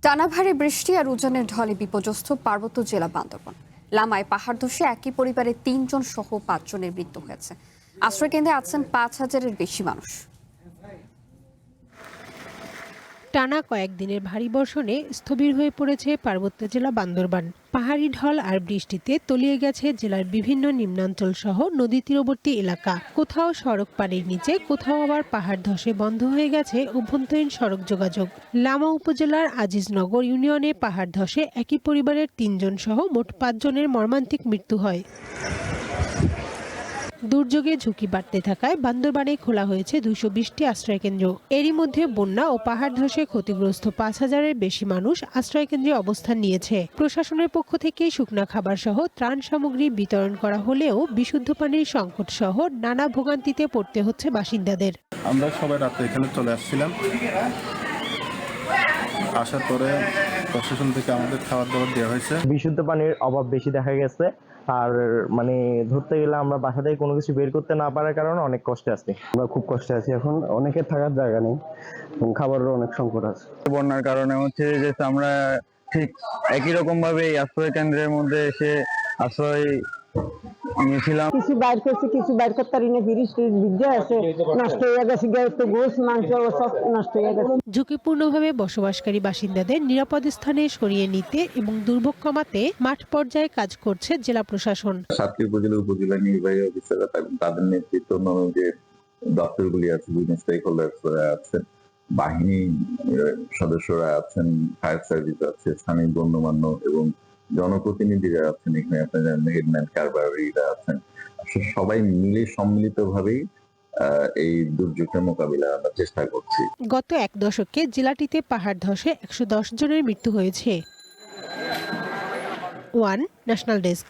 টানা ভারী বৃষ্টি আর উজানের ঢলে বিপর্যস্ত পার্বত্য জেলা বান্দরবান। লামায় পাহাড় ধসে একই পরিবারের ৩ জন সহ ৫ জনের মৃত্যু হয়েছে। আশ্রয়কেন্দ্রে আছেন ৫,০০০-এর বেশি মানুষ। টানা কয়েকদিনের ভারী বর্ষণে স্থবির হয়ে পড়েছে পার্বত্য জেলা বান্দরবান। পাহাড়ি ঢল আর বৃষ্টিতে তলিয়ে গেছে জেলার বিভিন্ন নিম্নাঞ্চল সহ নদী তীরবর্তী এলাকা। কোথাও সড়ক পানির নিচে, কোথাও আবার পাহাড় ধসে বন্ধ হয়ে গেছে অভ্যন্তরীণ সড়ক যোগাযোগ। লামা উপজেলার আজিজনগর ইউনিয়নে পাহাড় ধসে একই পরিবারের ৩ জন সহ মোট ৫ জনের মর্মান্তিক মৃত্যু হয়। দুর্যোগে ঝুঁকি বাড়তে থাকায় বান্দরবানে খোলা হয়েছে ২২০টি আশ্রয়কেন্দ্র। এরই মধ্যে বন্যা ও পাহাড় ধসে ক্ষতিগ্রস্ত ৫,০০০-এর বেশি মানুষ আশ্রয়কেন্দ্রে অবস্থান নিয়েছে। প্রশাসনের পক্ষ থেকে শুকনা খাবার সহ ত্রাণ সামগ্রী বিতরণ করা হলেও বিশুদ্ধ পানির সংকট সহ নানা ভোগান্তিতে পড়তে হচ্ছে বাসিন্দাদের। আমরা সবাই রাতে এখানে চলে আসছিলাম। আসার পরে প্রশাসন থেকে আমাদের খাবার দাবার দেওয়া হয়েছে। বিশুদ্ধ পানির অভাব বেশি দেখা গেছে, আর ধরতে গেলে আমরা বাসা থেকে কোনো কিছু বের করতে না পারার কারণে অনেক কষ্টে আছি। আমরা খুব কষ্টে আছি, এখন অনেকের থাকার জায়গা নেই এবং খাবারেরও অনেক সংকট আছে। বন্যার কারণে হচ্ছে যে আমরা ঠিক একই রকম ভাবে আশ্রয় কেন্দ্রের মধ্যে এসে আশ্রয় নিয়েছিলাম। কিছু বাইর করছে, কিছু বাইর করতে পারিনি। বিদ্যা আছে নষ্ট হয়ে গেছে, তো গোস মাংস সব নষ্ট হয়ে গেছে। ঝুঁকিপূর্ণভাবে বসবাসকারী বাসিন্দাদের নিরাপদ স্থানে সরিয়ে নিতে এবং দুর্ভোগ কমাতে মাঠ পর্যায়ে কাজ করছে জেলা প্রশাসন। 7টি উপজেলা নির্বাহী অফিসাররা তাদের নেতৃত্ব যে দপ্তরগুলি আছে, বিভিন্ন স্টেক হোল্ডার্সরা আছেন, বাহিনী সদস্যরা আছেন, ফায়ার সার্ভিস আছে, স্থানীয় গণ্যমান্য এবং জনপ্রতিনিধিরা আছেন। এখানে আপনার হেডম্যান কারবারিরা আছেন। সবাই মিলে সম্মিলিতভাবেই এই দুর্যোগের মোকাবিলা আমরা চেষ্টা করছি। গত 1 দশকে জেলাটিতে পাহাড় ধসে 110 জনের মৃত্যু হয়েছে। One national desk.